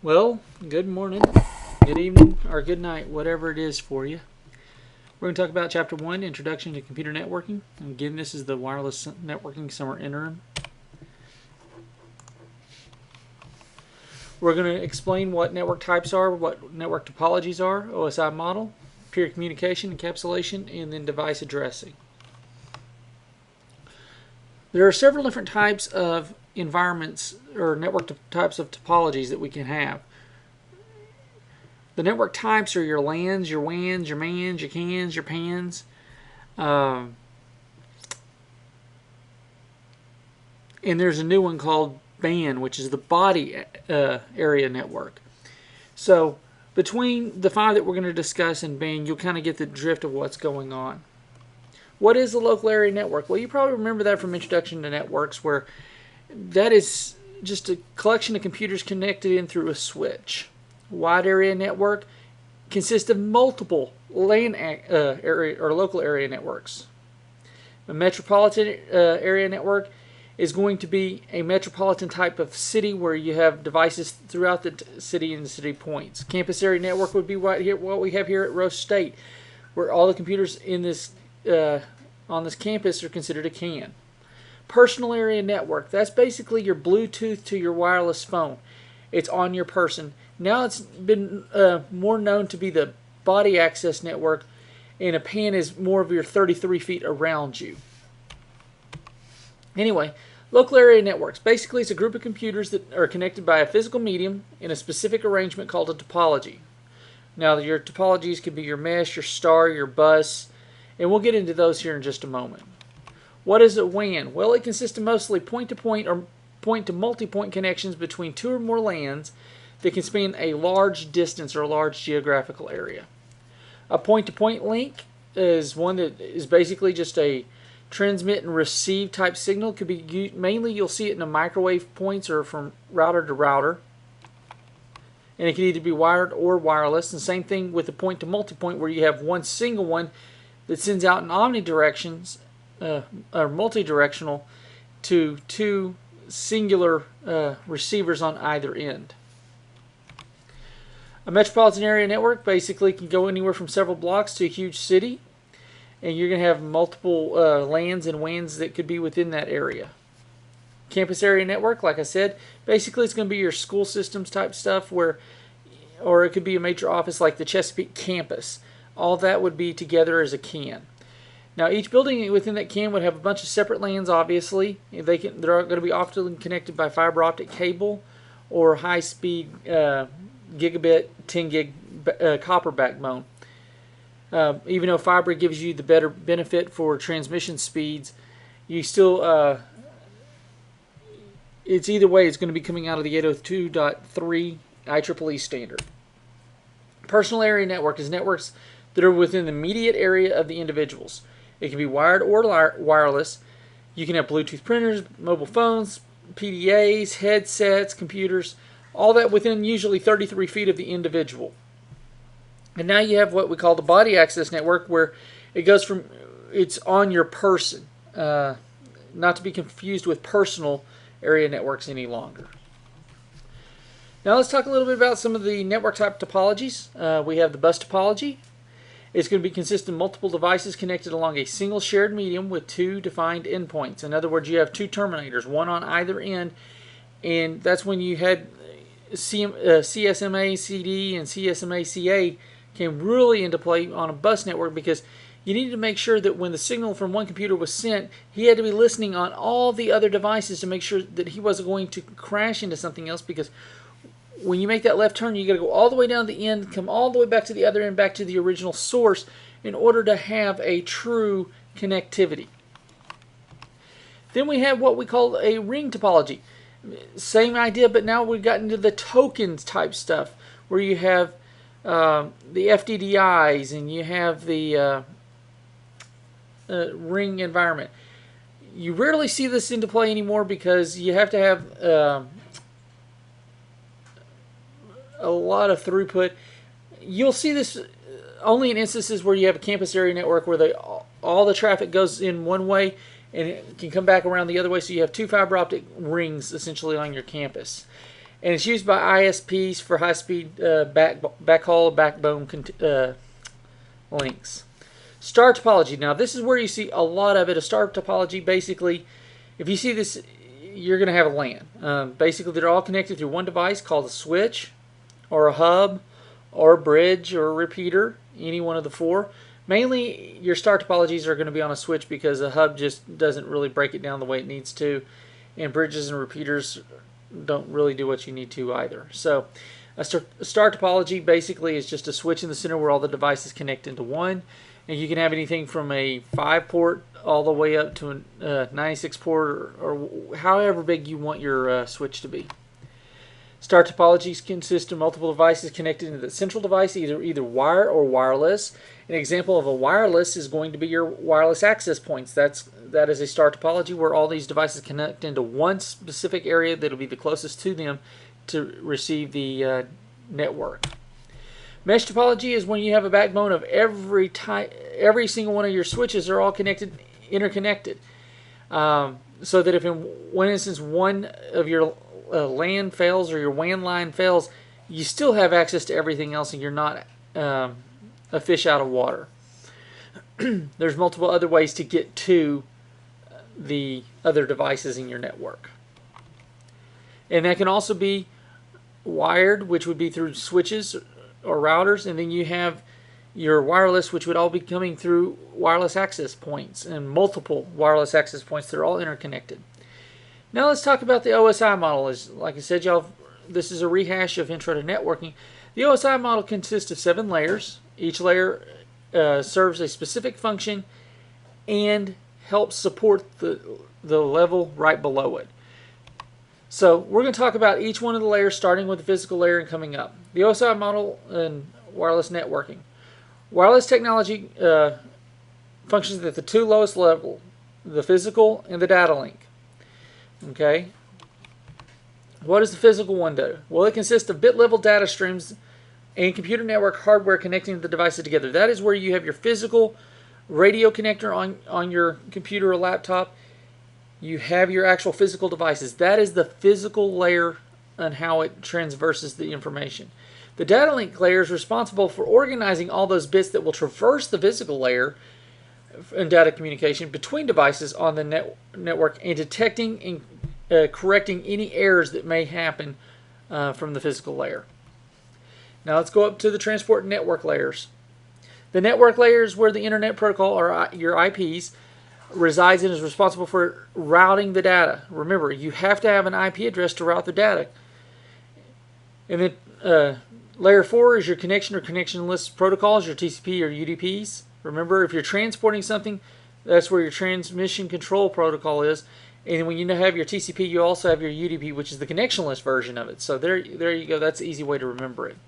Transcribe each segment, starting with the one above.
Well, good morning, good evening, or good night, whatever it is for you. We're going to talk about Chapter 1, Introduction to Computer Networking. And again, this is the Wireless Networking Summer Interim. We're going to explain what network types are, what network topologies are, OSI model, peer communication, encapsulation, and then device addressing. There are several different types of environments or network types of topologies that we can have. The network types are your LANs, your WANs, your MANs, your CANs, your PANs. And there's a new one called BAN, which is the body area network. So between the five that we're going to discuss in BAN, you'll kind of get the drift of what's going on. What is the local area network? Well, you probably remember that from Introduction to Networks, where that is just a collection of computers connected in through a switch. Wide area network consists of multiple LAN area or local area networks. A metropolitan area network is going to be a metropolitan type of city where you have devices throughout the city and the city points. Campus area network would be right here, what we have here at Rose State, where all the computers in this on this campus are considered a CAN. Personal area network, that's basically your Bluetooth to your wireless phone. It's on your person. Now it's been more known to be the body access network, and a PAN is more of your 33 feet around you. Anyway, local area networks. Basically, it's a group of computers that are connected by a physical medium in a specific arrangement called a topology. Now, your topologies could be your mesh, your star, your bus, and we'll get into those here in just a moment. What is a WAN? Well, it consists of mostly point-to-point or point-to-multipoint connections between two or more LANs that can span a large distance or a large geographical area. A point-to-point link is one that is basically just a transmit and receive type signal. It could be mainly, you'll see it in the microwave points or from router to router. And it can either be wired or wireless. And same thing with the point-to-multipoint, where you have one single one that sends out in omnidirections or multi-directional to two singular receivers on either end. A metropolitan area network basically can go anywhere from several blocks to a huge city, and you're going to have multiple LANs and WANs that could be within that area. Campus area network, like I said, basically it's going to be your school systems type stuff, or it could be a major office like the Chesapeake campus. All that would be together as a CAN. Now, each building within that CAN would have a bunch of separate LANs, obviously. They're going to be often connected by fiber optic cable or high-speed gigabit 10 gig copper backbone. Even though fiber gives you the better benefit for transmission speeds, you still it's either way, it's going to be coming out of the 802.3 IEEE standard. Personal area network is networks that are within the immediate area of the individuals. It can be wired or wireless. You can have Bluetooth printers, mobile phones, PDAs, headsets, computers, all that within usually 33 feet of the individual. And now you have what we call the body access network, where it goes from, it's on your person, not to be confused with personal area networks any longer. Now let's talk a little bit about some of the network type topologies. We have the bus topology. It's going to be consistent of multiple devices connected along a single shared medium with two defined endpoints. In other words, you have two terminators, one on either end, and that's when you had CSMA-CD and CSMA-CA came really into play on a bus network, because you needed to make sure that when the signal from one computer was sent, he had to be listening on all the other devices to make sure that he wasn't going to crash into something else, because when you make that left turn, you got to go all the way down to the end, come all the way back to the other end, back to the original source, in order to have a true connectivity. Then we have what we call a ring topology. Same idea, but now we've gotten into the tokens type stuff, where you have the FDDIs and you have the ring environment. You rarely see this into play anymore, because you have to have a lot of throughput. You'll see this only in instances where you have a campus area network where all the traffic goes in one way and it can come back around the other way, so you have two fiber optic rings essentially on your campus. and it's used by ISPs for high-speed backhaul backbone links. Star topology. Now, this is where you see a lot of it. A star topology, basically, if you see this, you're going to have a LAN. Basically, they're all connected through one device called a switch, or a hub, or a bridge, or a repeater, any one of the four. Mainly, your star topologies are going to be on a switch because a hub just doesn't really break it down the way it needs to, and bridges and repeaters don't really do what you need to either. So, a star topology basically is just a switch in the center where all the devices connect into one. And you can have anything from a 5-port all the way up to a 96-port or however big you want your switch to be. Star topologies consist of multiple devices connected into the central device, either wire or wireless. An example of a wireless is going to be your wireless access points. That is a star topology where all these devices connect into one specific area that will be the closest to them to receive the network. Mesh topology is when you have a backbone of every single one of your switches are all interconnected. So that if in one instance one of your LAN fails or your WAN line fails, you still have access to everything else and you're not a fish out of water. There's multiple other ways to get to the other devices in your network. And that can also be wired, which would be through switches or routers, and then you have your wireless, which would all be coming through wireless access points and multiple wireless access points. They're all interconnected. Now let's talk about the OSI model. Like I said, this is a rehash of Intro to Networking. The OSI model consists of 7 layers. Each layer serves a specific function and helps support the level right below it. So we're going to talk about each one of the layers, starting with the physical layer and coming up. The OSI model and wireless networking. Wireless technology functions at the 2 lowest levels, the physical and the data link. Okay. What does the physical one do? Well, it consists of bit-level data streams and computer network hardware connecting the devices together. That is where you have your physical radio connector on your computer or laptop. You have your actual physical devices. That is the physical layer and how it transverses the information. The data link layer is responsible for organizing all those bits that will traverse the physical layer in data communication between devices on the network and detecting and correcting any errors that may happen from the physical layer. Now let's go up to the transport network layers. The network layer is where the internet protocol, or your IPs, resides and is responsible for routing the data. Remember, you have to have an IP address to route the data. And then layer 4 is your connection or connectionless protocols, your TCP or UDPs. Remember, if you're transporting something, that's where your transmission control protocol is. And when you have your TCP, you also have your UDP, which is the connectionless version of it. So there you go. That's an easy way to remember it.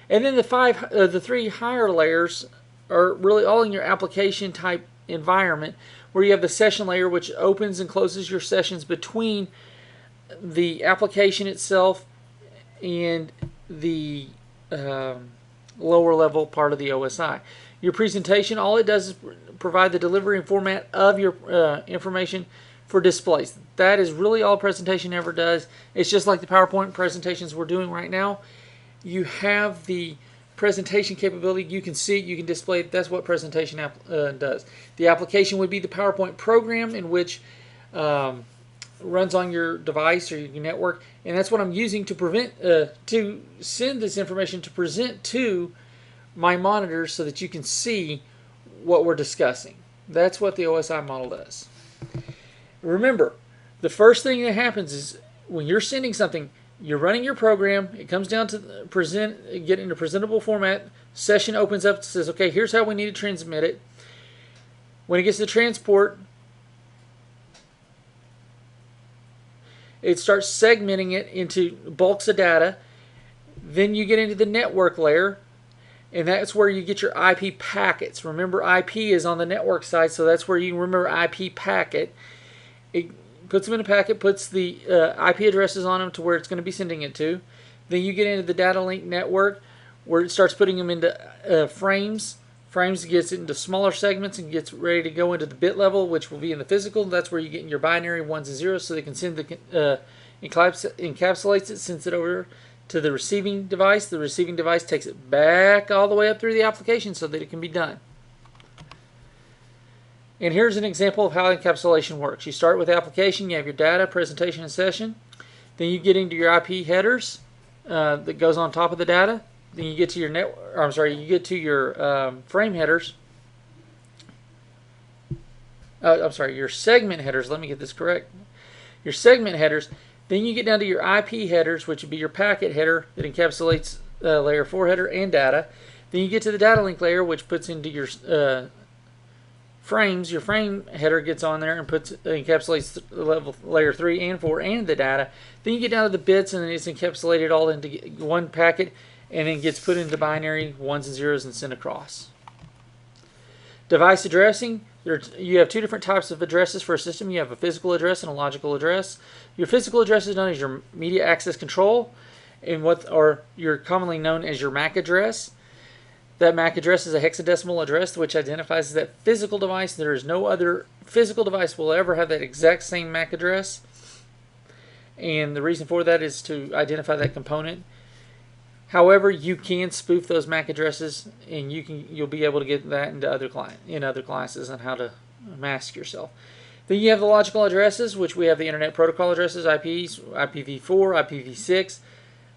And then the 3 higher layers are really all in your application type environment, where you have the session layer, which opens and closes your sessions between the application itself and the lower level part of the OSI. Your presentation, all it does is provide the delivery and format of your information for displays. That is really all a presentation ever does. It's just like the PowerPoint presentations we're doing right now. You have the presentation capability. You can see it, you can display it. That's what presentation does. The application would be the PowerPoint program, in which runs on your device or your network, and that's what I'm using to send this information to present to my monitors so that you can see what we're discussing. That's what the OSI model does. Remember, the first thing that happens is when you're sending something, you're running your program, it comes down to get into presentable format, session opens up, says, okay, here's how we need to transmit it. When it gets to transport, it starts segmenting it into bulks of data. Then you get into the network layer, and that's where you get your IP packets. Remember, IP is on the network side, so that's where you remember IP packet. It puts them in a packet, puts the IP addresses on them to where it's going to be sending it to. Then you get into the data link network, where it starts putting them into frames. Frames gets it into smaller segments and gets ready to go into the bit level, which will be in the physical. That's where you get in your binary ones and zeros, so they can send the encapsulates it, sends it over to the receiving device. The receiving device takes it back all the way up through the application so that it can be done. And here's an example of how encapsulation works. You start with the application, you have your data, presentation, and session. Then you get into your IP headers that goes on top of the data. Then you get to your frame headers. Your segment headers. Let me get this correct. Your segment headers. Then you get down to your IP headers, which would be your packet header that encapsulates layer 4 header and data. Then you get to the data link layer, which puts into your frames. Your frame header gets on there and encapsulates level layer 3 and 4 and the data. Then you get down to the bits, and it's encapsulated all into one packet, and then gets put into binary ones and zeros and sent across. Device addressing. You have two different types of addresses for a system. You have a physical address and a logical address. Your physical address is known as your media access control, and you're commonly known as your MAC address. That MAC address is a hexadecimal address which identifies that physical device. There is no other physical device will ever have that exact same MAC address, and the reason for that is to identify that component. However, you can spoof those MAC addresses, and you'll be able to get that into other classes on how to mask yourself. Then you have the logical addresses, which we have the Internet Protocol addresses, IPs, IPv4, IPv6.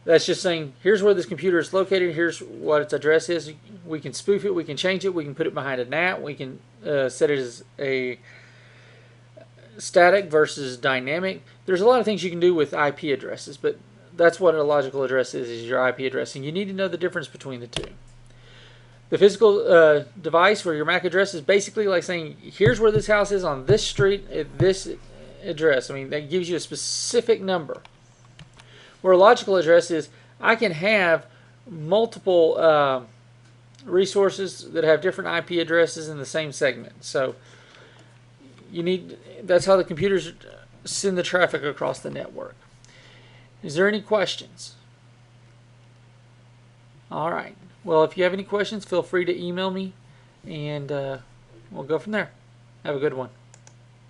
That's just saying, here's where this computer is located, here's what its address is. We can spoof it, we can change it, we can put it behind a NAT, we can set it as a static versus dynamic. There's a lot of things you can do with IP addresses, but that's what a logical address is your IP address, and you need to know the difference between the two. The physical device where your MAC address is basically like saying, here's where this house is on this street at this address. I mean, that gives you a specific number. Where a logical address is, I can have multiple resources that have different IP addresses in the same segment. So that's how the computers send the traffic across the network. Is there any questions? All right. Well, if you have any questions, feel free to email me, and we'll go from there. Have a good one.